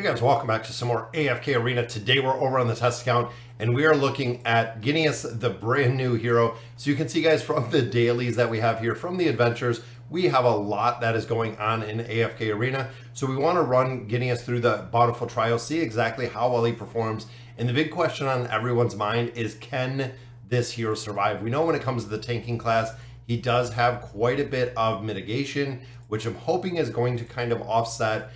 Hey guys, welcome back to some more AFK Arena. Today we're over on the test account and we are looking at getting us the brand new hero. So you can see guys from the dailies that we have here, from the adventures, we have a lot that is going on in AFK Arena. So we want to run getting us through the bountiful trial, see exactly how well he performs. And the big question on everyone's mind is, can this hero survive? We know when it comes to the tanking class, he does have quite a bit of mitigation, which I'm hoping is going to kind of offset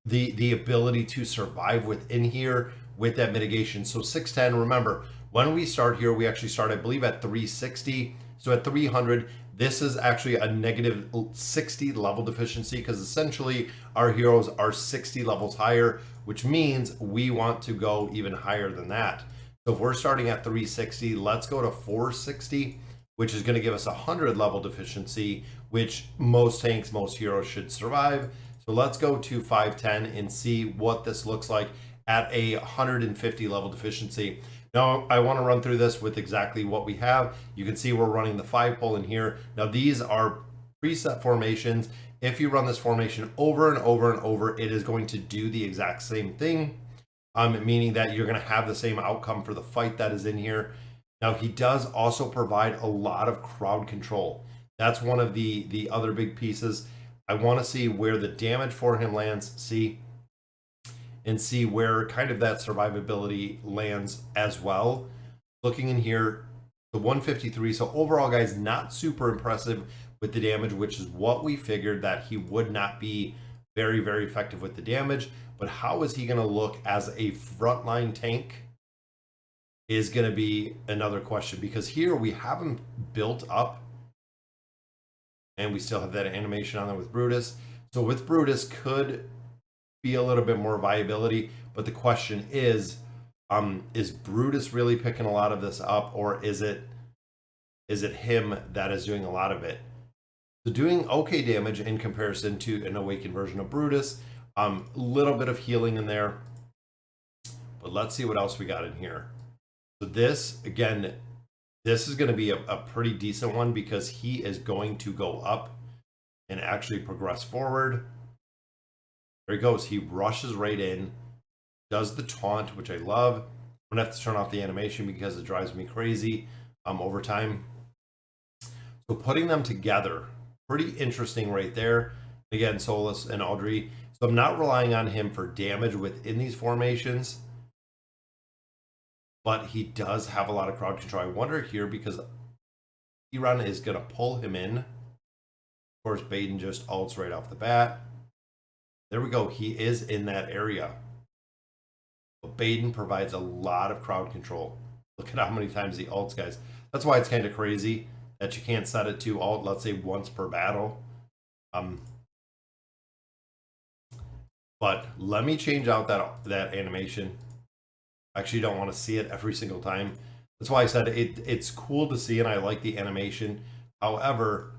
the ability to survive within here with that mitigation. So 610, remember, when we start here, we actually start, I believe, at 360. So at 300, this is actually a negative 60 level deficiency because essentially our heroes are 60 levels higher, which means we want to go even higher than that. So if we're starting at 360, let's go to 460, which is going to give us a 100 level deficiency, which most tanks, most heroes should survive. So let's go to 510 and see what this looks like at a 150 level deficiency. Now I want to run through this with exactly what we have. You can see we're running the 5 pole in here. Now these are preset formations. If you run this formation over and over and over, it is going to do the exact same thing, meaning that you're going to have the same outcome for the fight that is in here. Now he does also provide a lot of crowd control. That's one of the other big pieces. I want to see where the damage for him lands, and see where kind of that survivability lands as well. Looking in here, the 153. So overall, guys, not super impressive with the damage, which is what we figured, that he would not be very, very effective with the damage. But how is he going to look as a frontline tank is going to be another question, because here we have him built up and we still have that animation on there with Brutus. So with Brutus could be a little bit more viability, but the question is Brutus really picking a lot of this up, or is it him that is doing a lot of it? So doing okay damage in comparison to an awakened version of Brutus. Little bit of healing in there, but let's see what else we got in here. So this, again, this is going to be a pretty decent one because he is going to go up and actually progress forward. There he goes. He rushes right in, does the taunt, which I love. I'm going to have to turn off the animation because it drives me crazy over time. So putting them together, pretty interesting right there. Again, Solus and Audrey. So I'm not relying on him for damage within these formations, but he does have a lot of crowd control. I wonder here, because Iran is going to pull him in. Of course, Baden just ults right off the bat. There we go. He is in that area. But Baden provides a lot of crowd control. Look at how many times he ults, guys. That's why it's kind of crazy that you can't set it to ult, let's say, once per battle. But let me change out that animation. I actually don't want to see it every single time. That's why I said it's cool to see, and I like the animation. However,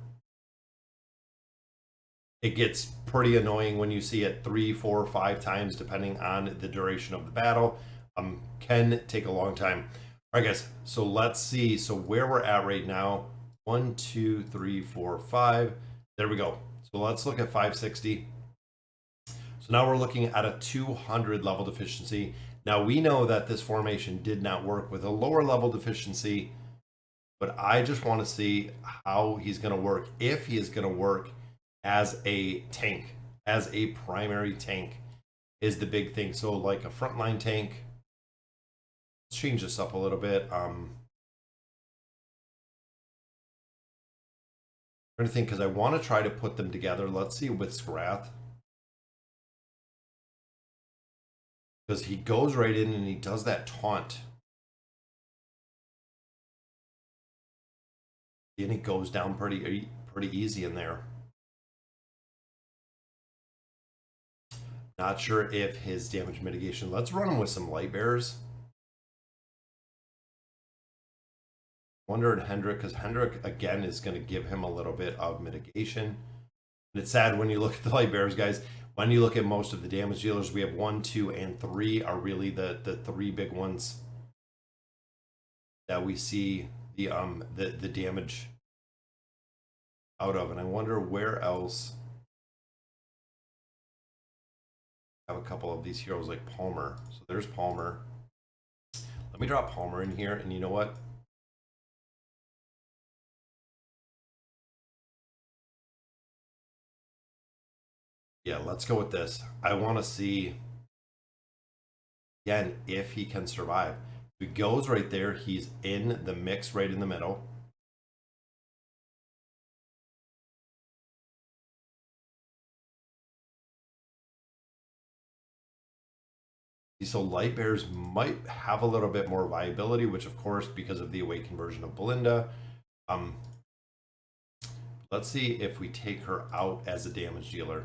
it gets pretty annoying when you see it 3, 4, 5 times, depending on the duration of the battle. Can take a long time. All right, guys, so let's see. So where we're at right now, 1, 2, 3, 4, 5. There we go. So let's look at 560. So now we're looking at a 200 level deficiency. Now we know that this formation did not work with a lower level deficiency, but I just want to see how he's going to work, if he is going to work as a tank, as a primary tank is the big thing. So like a frontline tank. Let's change this up a little bit. I'm trying to think, because I want to try to put them together. Let's see with Scrath, because he goes right in and he does that taunt. And he goes down pretty easy in there. Not sure if his damage mitigation. Let's run him with some light bearers. Wonder at Hendrik, because Hendrik again is going to give him a little bit of mitigation. And it's sad when you look at the light bearers, guys. When you look at most of the damage dealers, we have 1, 2, and 3 are really the 3 big ones that we see the damage out of. And I wonder where else have a couple of these heroes like Palmer. So there's Palmer. Let me drop Palmer in here, and you know what? Yeah, let's go with this. I want to see, again, if he can survive. If he goes right there, he's in the mix right in the middle. So light bears might have a little bit more viability, which of course, because of the awakened version of Belinda. Let's see if we take her out as a damage dealer.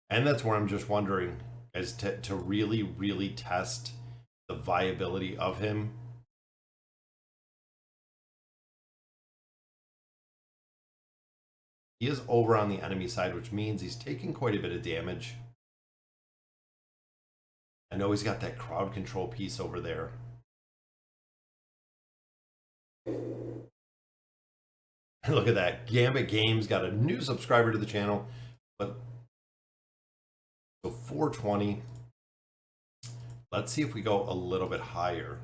And that's where I'm just wondering, as to really, really test the viability of him. He is over on the enemy side, which means he's taking quite a bit of damage. I know he's got that crowd control piece over there. Look at that. Gambit Games got a new subscriber to the channel. But so 420. Let's see if we go a little bit higher.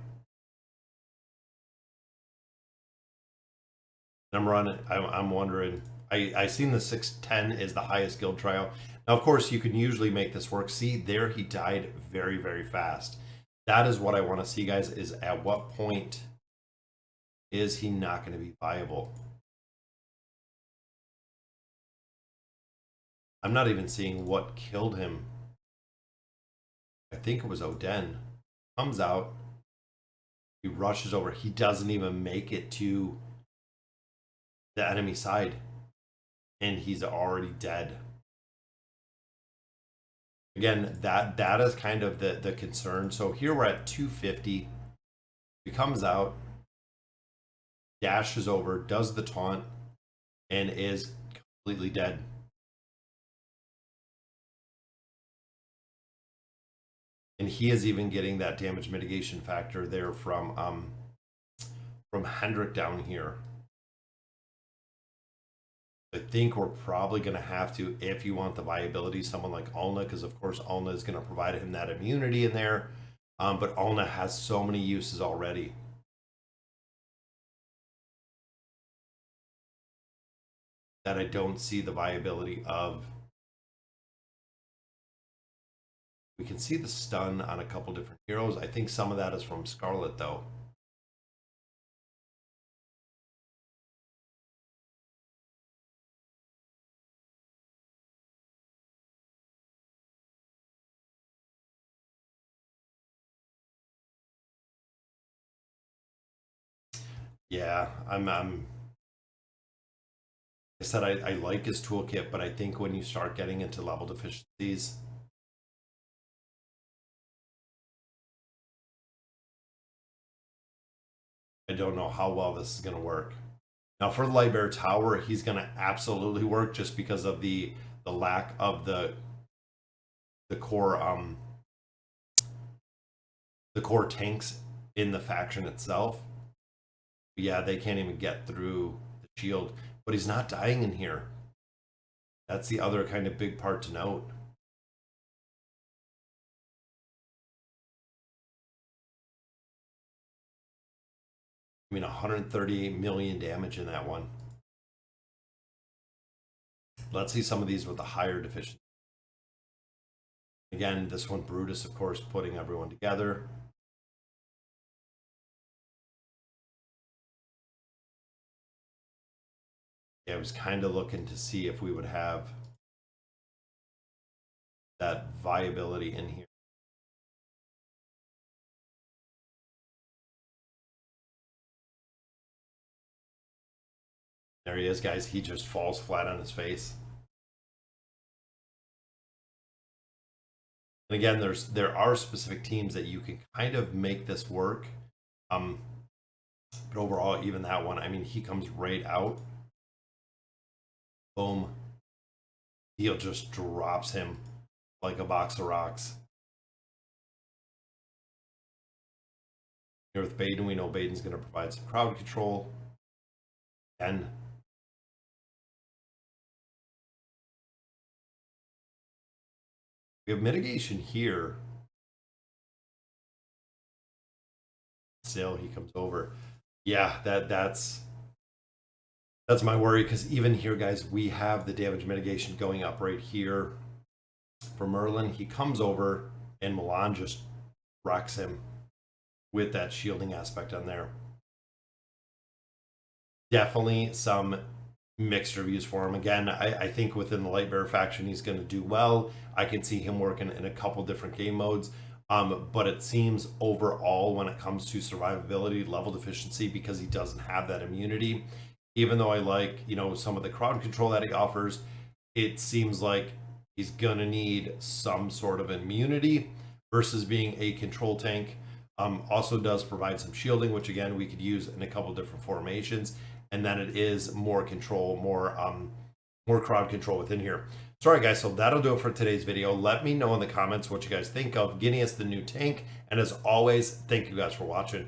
I'm wondering. I seen the 610 is the highest guild trial. Now, of course, you can usually make this work. See, there he died very, very fast. That is what I want to see, guys, is at what point is he not going to be viable? I'm not even seeing what killed him. I think it was Oden. Comes out. He rushes over. He doesn't even make it to the enemy side. And he's already dead. Again, that is kind of the concern. So here we're at 250. He comes out, dashes over, does the taunt, and is completely dead. And he is even getting that damage mitigation factor there from Hendrik down here. I think we're probably going to have to, if you want the viability, someone like Alna, because of course Alna is going to provide him that immunity in there. But Alna has so many uses already. That I don't see the viability of. We can see the stun on a couple different heroes. I think some of that is from Scarlet, though. Yeah, I said I like his toolkit, but I think when you start getting into level deficiencies, I don't know how well this is going to work. Now for the Lightbearer Tower, he's going to absolutely work just because of the lack of the core tanks in the faction itself. But yeah, they can't even get through the shield, but he's not dying in here. That's the other kind of big part to note. I mean, 138 million damage in that one. Let's see some of these with the higher deficiency. Again, this one, Brutus, of course, putting everyone together. Yeah, I was kind of looking to see if we would have that viability in here. There he is, guys. He just falls flat on his face. And again, there are specific teams that you can kind of make this work. But overall, even that one, I mean, he comes right out. Boom. He'll just drops him like a box of rocks. Here with Baden, we know Baden's going to provide some crowd control. And We have mitigation here. Still, he comes over. Yeah, that's my worry, because even here, guys, we have the damage mitigation going up right here for Merlin. He comes over, and Milan just wrecks him with that shielding aspect on there. Definitely some mixed reviews for him. Again, I think within the Lightbearer faction, he's going to do well. I can see him working in a couple different game modes. But it seems overall, when it comes to survivability, level deficiency, because he doesn't have that immunity, even though I like, some of the crowd control that he offers, it seems like he's going to need some sort of immunity versus being a control tank. Also does provide some shielding, which again, we could use in a couple different formations. And then it is more control, more crowd control within here. Sorry guys, so that'll do it for today's video. Let me know in the comments what you guys think of Guineas, the new tank. And as always, thank you guys for watching.